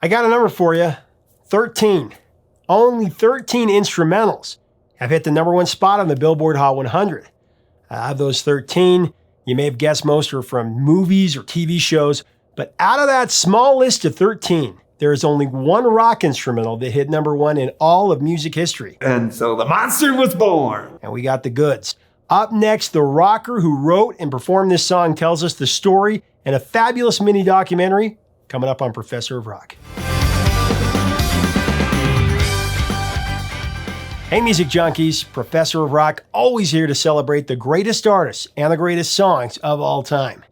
I got a number for you, 13. Only 13 instrumentals have hit the #1 spot on the Billboard Hot 100. Of those 13, you may have guessed most are from movies or TV shows, but out of that small list of 13, there is only one rock instrumental that hit #1 in all of music history. And so the monster was born. And we got the goods. Up next, the rocker who wrote and performed this song tells us the story and a fabulous mini documentary coming up on Professor of Rock. Hey music junkies, Professor of Rock always here to celebrate the greatest artists and the greatest songs of all time.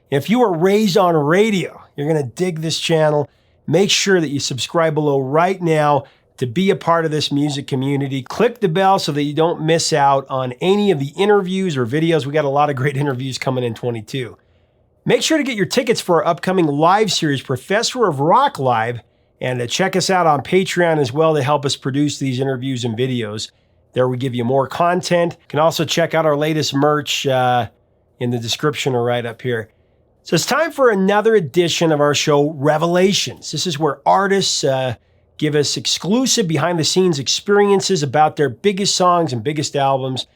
If you were raised on radio, you're going to dig this channel. Make sure that you subscribe below right now to be a part of this music community. Click the bell so that you don't miss out on any of the interviews or videos. We got a lot of great interviews coming in 22. Make sure to get your tickets for our upcoming live series, Professor of Rock Live, and check us out on Patreon as well to help us produce these interviews and videos. There we give you more content. You can also check out our latest merch in the description or right up here. So it's time for another edition of our show, Revelations. This is where artists give us exclusive behind-the-scenes experiences about their biggest songs and biggest albums,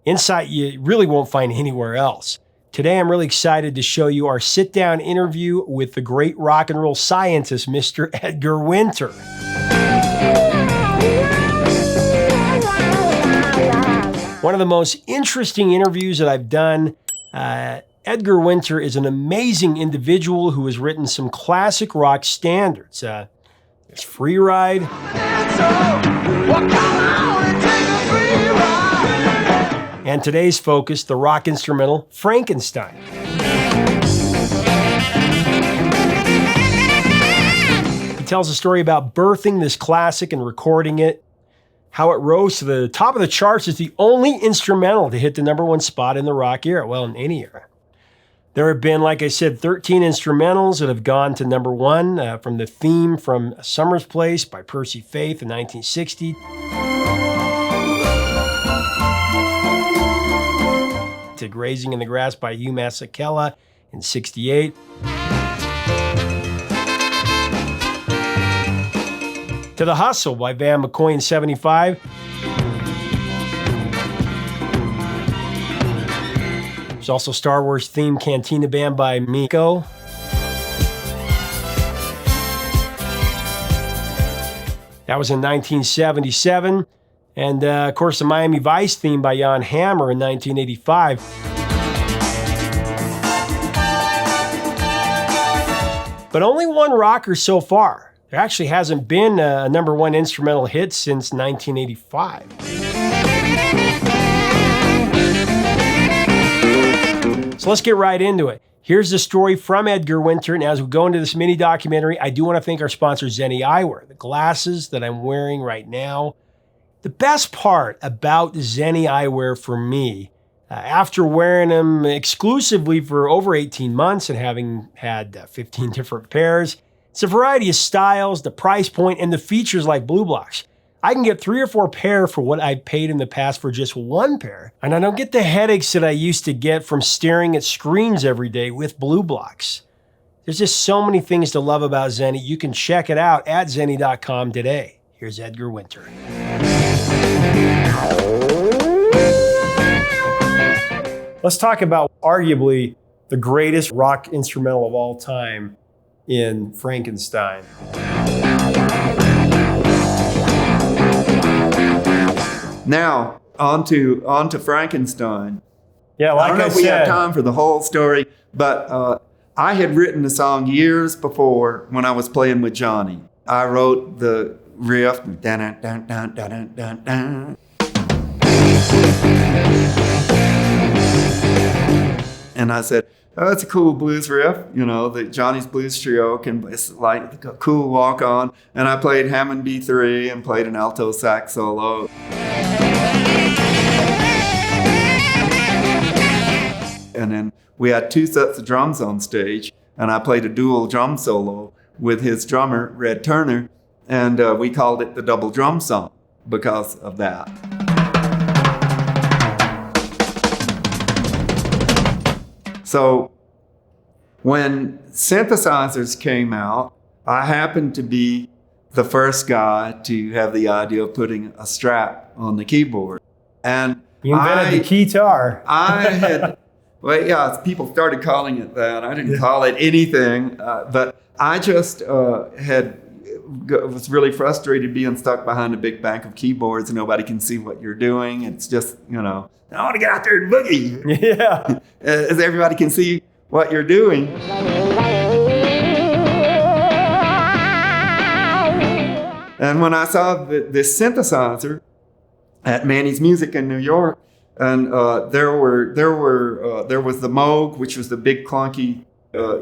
insight you really won't find anywhere else. Today, I'm really excited to show you our sit-down interview with the great rock and roll scientist, Mr. Edgar Winter. One of the most interesting interviews that I've done. Edgar Winter is an amazing individual who has written some classic rock standards. There's Free Ride. And today's focus, the rock instrumental Frankenstein. He tells a story about birthing this classic and recording it, how it rose to the top of the charts as the only instrumental to hit the #1 spot in the rock era, well, in any era. There have been, like I said, 13 instrumentals that have gone to #1, from the theme from A Summer's Place by Percy Faith in 1960. To Grazing in the Grass by Hugh Masekela in 68. To The Hustle by Van McCoy in 75. There's also Star Wars theme Cantina Band by Miko. That was in 1977. And of course, the Miami Vice theme by Jan Hammer in 1985. But only one rocker so far. There actually hasn't been a #1 instrumental hit since 1985. So let's get right into it. Here's the story from Edgar Winter, and as we go into this mini documentary, I do want to thank our sponsor, Zenni Eyewear, the glasses that I'm wearing right now. The best part about Zenni Eyewear for me, after wearing them exclusively for over 18 months and having had 15 different pairs, it's a variety of styles, the price point, and the features like Blue Blocks. I can get 3 or 4 pair for what I paid in the past for just 1 pair, and I don't get the headaches that I used to get from staring at screens every day with Blue Blocks. There's just so many things to love about Zenni. You can check it out at zenni.com today. Here's Edgar Winter. Let's talk about arguably the greatest rock instrumental of all time in Frankenstein. Now, on to Frankenstein. Yeah, like I don't know I if we have said, time for the whole story, but I had written the song years before when I was playing with Johnny. I wrote the riff, dun, dun, dun, dun, dun, dun, dun. And I said, oh, it's a cool blues riff, the Johnny's Blues Trio, it's like a cool walk on. And I played Hammond B3 and played an alto sax solo. And then we had 2 sets of drums on stage, and I played a dual drum solo with his drummer, Red Turner, and we called it the Double Drum Song because of that. So when synthesizers came out, I happened to be the first guy to have the idea of putting a strap on the keyboard. And you invented the keytar. I had, well, yeah, people started calling it that. I didn't call it anything, but I just was really frustrated being stuck behind a big bank of keyboards and nobody can see what you're doing. It's just, I want to get out there and boogie. Yeah. As everybody can see what you're doing. And when I saw this synthesizer at Manny's Music in New York, and there was the Moog, which was the big clunky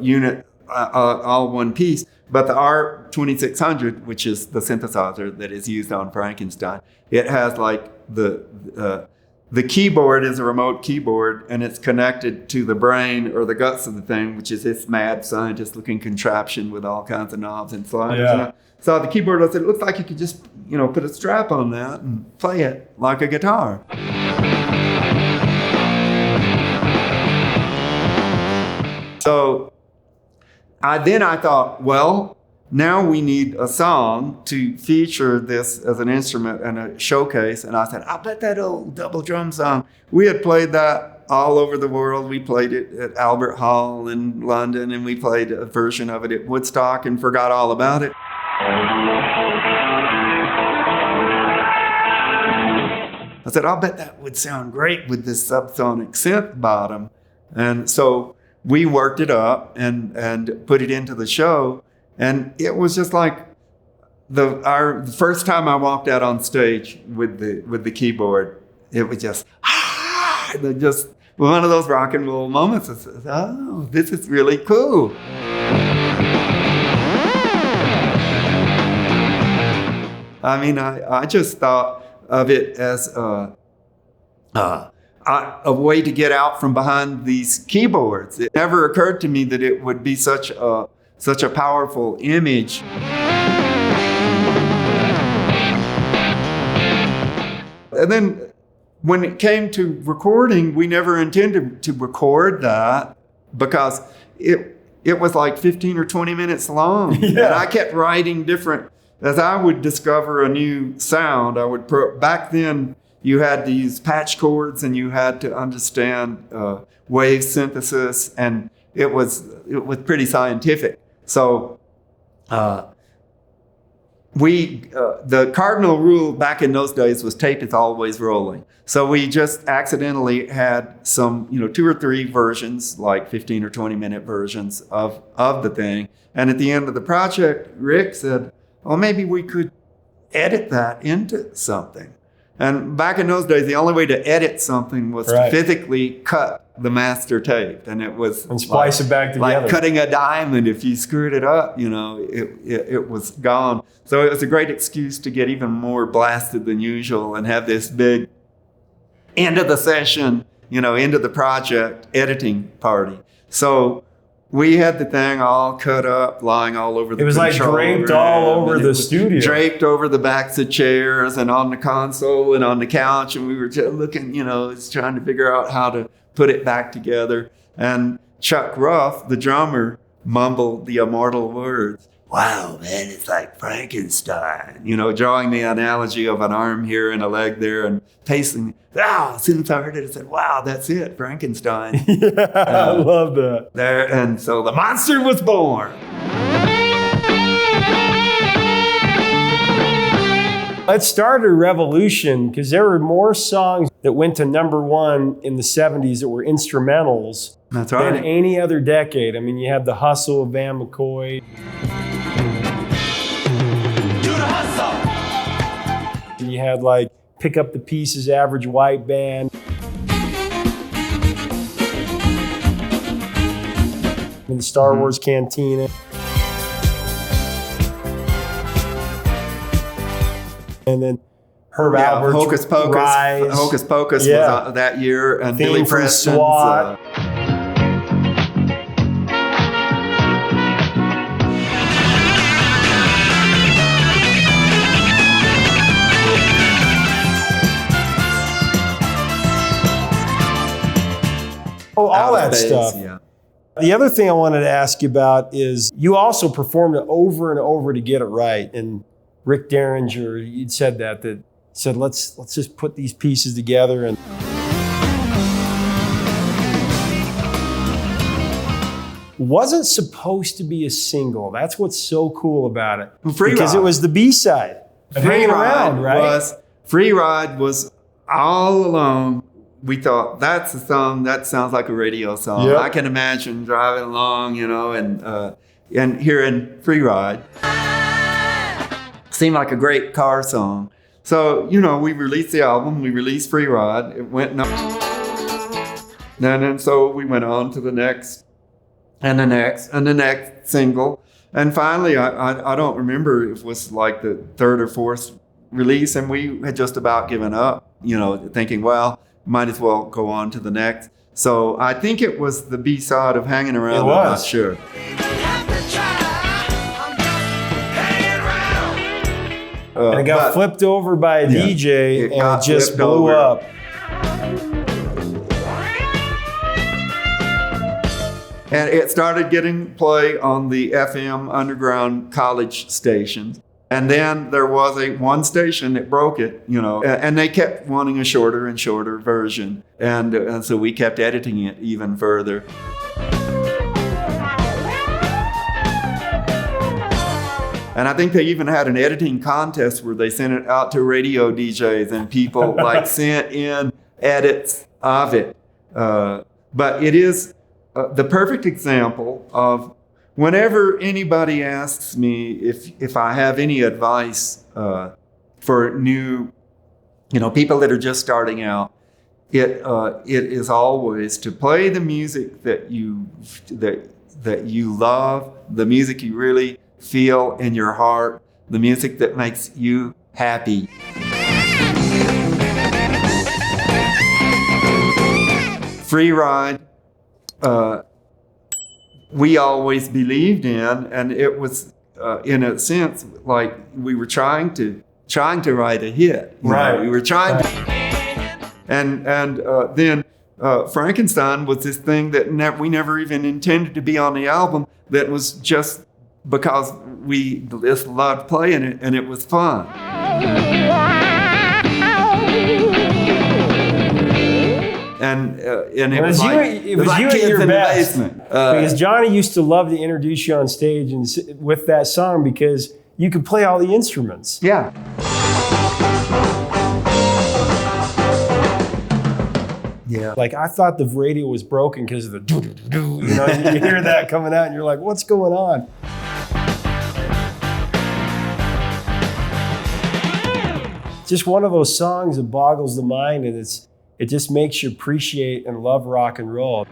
unit, all one piece, but the R2600, which is the synthesizer that is used on Frankenstein, it has like the keyboard is a remote keyboard, and it's connected to the brain or the guts of the thing, which is this mad scientist-looking contraption with all kinds of knobs and sliders. Yeah. So the keyboard, I said, it looks like you could just, put a strap on that and play it like a guitar. So I thought, well, now we need a song to feature this as an instrument and a showcase. And I said, I bet that old double drum song, we had played that all over the world. We played it at Albert Hall in London, and we played a version of it at Woodstock and forgot all about it. I said, I'll bet that would sound great with this subsonic synth bottom. And so we worked it up and put it into the show. And it was just like the first time I walked out on stage with the keyboard, it was just one of those rock and roll moments. I said, oh, this is really cool. I mean, I just thought of it as a way to get out from behind these keyboards. It never occurred to me that it would be such a powerful image. And then when it came to recording, we never intended to record that because it was like 15 or 20 minutes long. Yeah. And I kept writing different, as I would discover a new sound, back then you had to use patch chords and you had to understand wave synthesis, and it was pretty scientific. So the cardinal rule back in those days was tape is always rolling. So we just accidentally had some, 2 or 3 versions, like 15 or 20 minute versions of the thing. And at the end of the project, Rick said, well, maybe we could edit that into something. And back in those days, the only way to edit something was to physically cut the master tape. And it was and splice it back together. Like cutting a diamond. If you screwed it up, it was gone. So it was a great excuse to get even more blasted than usual and have this big end of the session, end of the project editing party. So we had the thing all cut up, lying all over the It was like draped all over the studio. Draped over the backs of chairs and on the console and on the couch. And we were just looking, trying to figure out how to put it back together. And Chuck Ruff, the drummer, mumbled the immortal words, wow, man, it's like Frankenstein. Drawing the analogy of an arm here and a leg there and pacing. As soon as I heard it, I said, wow, that's it, Frankenstein. I love that. And so the monster was born. It started a revolution because there were more songs that went to #1 in the 70s that were instrumentals than any other decade. I mean, you had The Hustle of Van McCoy. Do the hustle! And you had like Pick Up the Pieces, Average White Band. And the Star Wars Cantina. And then Herb Alpert's Hocus Pocus. Rise. Hocus Pocus was that year. And Theme Billy from Preston's... SWAT. all that stuff. Yeah. The other thing I wanted to ask you about is you also performed it over and over to get it right. And Rick Derringer, you'd said that said, let's just put these pieces together. And wasn't supposed to be a single. That's what's so cool about it. Because it was the B-side. Hanging around, right? Free Ride was all along. We thought, that's a song, that sounds like a radio song. Yep. I can imagine driving along, and hearing Free Ride. Seemed like a great car song. So, we released the album, we released Free Ride, it went and then so we went on to the next, and the next, and the next single. And finally, I don't remember if it was like the third or fourth release, and we had just about given up, thinking, well, might as well go on to the next. So I think it was the B-side of Hanging Around. I'm not sure. And it got flipped over by a DJ, and it just blew up. And it started getting play on the FM underground college stations. And then there was one station that broke it, and they kept wanting a shorter and shorter version. And so we kept editing it even further. And I think they even had an editing contest where they sent it out to radio DJs, and people sent in edits of it. But it is the perfect example of whenever anybody asks me if I have any advice for new, people that are just starting out, it is always to play the music that you love, the music you really feel in your heart, the music that makes you happy. Free Ride. We always believed in, and it was, in a sense, like we were trying to write a hit. Right. We were trying to, and then Frankenstein was this thing that we never even intended to be on the album. That was just because we just loved playing it, and it was fun. And it was like you at your best. Because Johnny used to love to introduce you on stage and with that song because you could play all the instruments. Yeah. Yeah. Like I thought the radio was broken because of the doo-doo-doo-doo, you hear that coming out and you're like, what's going on? Just one of those songs that boggles the mind, and it just makes you appreciate and love rock and roll.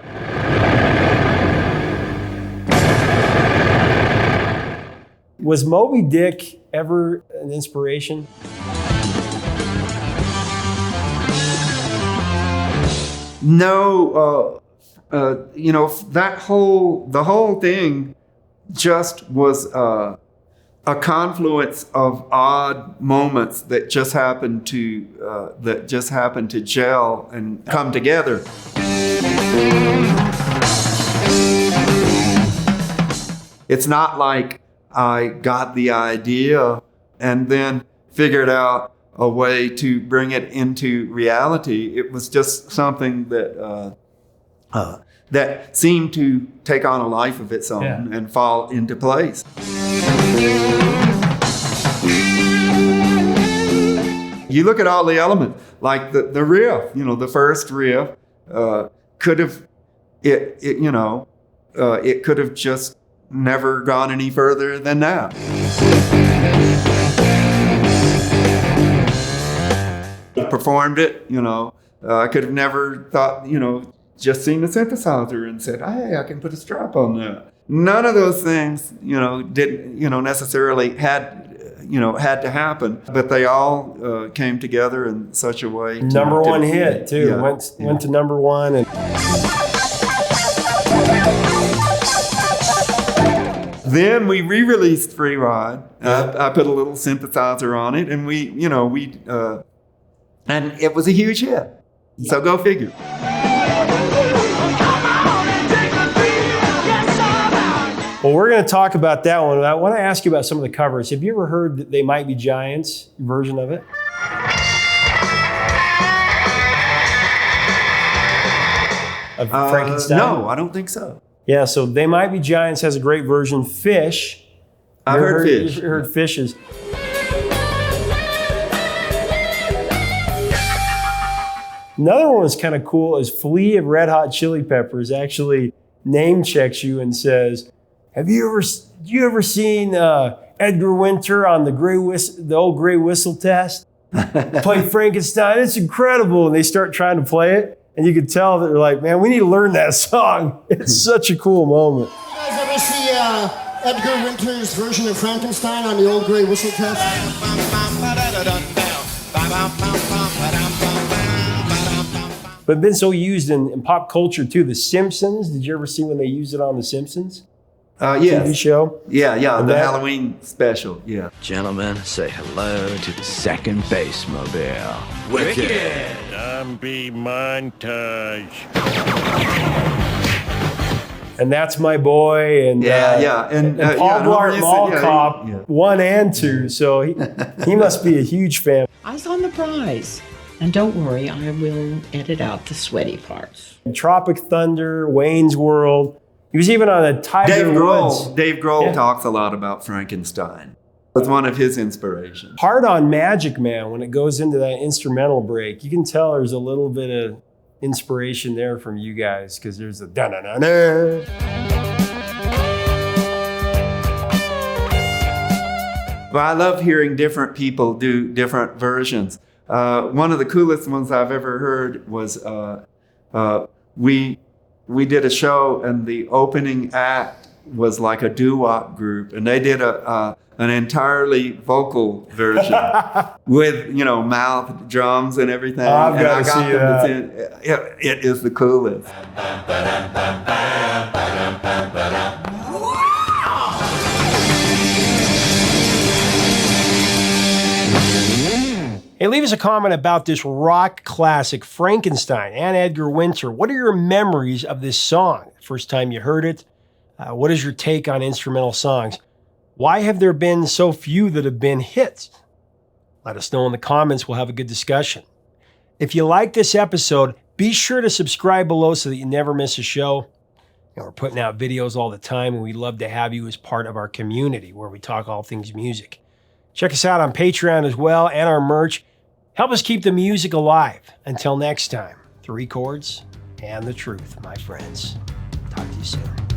Was Moby Dick ever an inspiration? No, the whole thing just was a confluence of odd moments that just happened to gel and come together. It's not like I got the idea and then figured out a way to bring it into reality. It was just something that that seemed to take on a life of its own and fall into place. You look at all the elements, like the riff, the first riff could have, it could have just never gone any further than that. Performed it, I could have never thought, just seen the synthesizer and said, hey, I can put a strap on that. None of those things, didn't, necessarily had to happen, but they all came together in such a way. Number one hit too. Yeah, went to number one. And then we re-released Free Ride. I put a little synthesizer on it, and and it was a huge hit. So go figure. Well, we're going to talk about that one. I want to ask you about some of the covers. Have you ever heard that They Might Be Giants version of it? Of Frankenstein? No, I don't think so. Yeah, so They Might Be Giants has a great version. Fish. I've heard Fish. You heard Fishes. Another one was kind of cool is Flea of Red Hot Chili Peppers actually name checks you and says, have you ever seen Edgar Winter on the old gray whistle test? Play Frankenstein, it's incredible. And they start trying to play it. And you could tell that they're like, man, we need to learn that song. It's such a cool moment. You guys ever see Edgar Winter's version of Frankenstein on the old gray whistle test? But it's been so used in pop culture too. The Simpsons, did you ever see when they used it on The Simpsons? Yes. TV show? Yeah, And the that- Halloween special, yeah. Gentlemen, say hello to the second base mobile. Wicked! Zombie montage. And That's My Boy, and And Paul Blart Mall yeah, Cop yeah. 1 and 2. So he must be a huge fan. Eyes on the prize. And don't worry, I will edit out the sweaty parts. Tropic Thunder, Wayne's World. He was even on a Tiger Woods. Dave Grohl Yeah. talks a lot about Frankenstein. It's one of his inspirations. Hard on Magic Man, when it goes into that instrumental break, you can tell there's a little bit of inspiration there from you guys because there's a da-na-na-na. But I love hearing different people do different versions. One of the coolest ones I've ever heard was we did a show and the opening act was like a doo-wop group, and they did an entirely vocal version with mouth drums and everything. I've and gotta I got see them to sing. It is the coolest. Hey, leave us a comment about this rock classic, Frankenstein, and Edgar Winter. What are your memories of this song? First time you heard it? What is your take on instrumental songs? Why have there been so few that have been hits? Let us know in the comments. We'll have a good discussion. If you like this episode, be sure to subscribe below so that you never miss a show. We're putting out videos all the time, and we'd love to have you as part of our community where we talk all things music. Check us out on Patreon as well, and our merch. Help us keep the music alive. Until next time, 3 chords and the truth, my friends. Talk to you soon.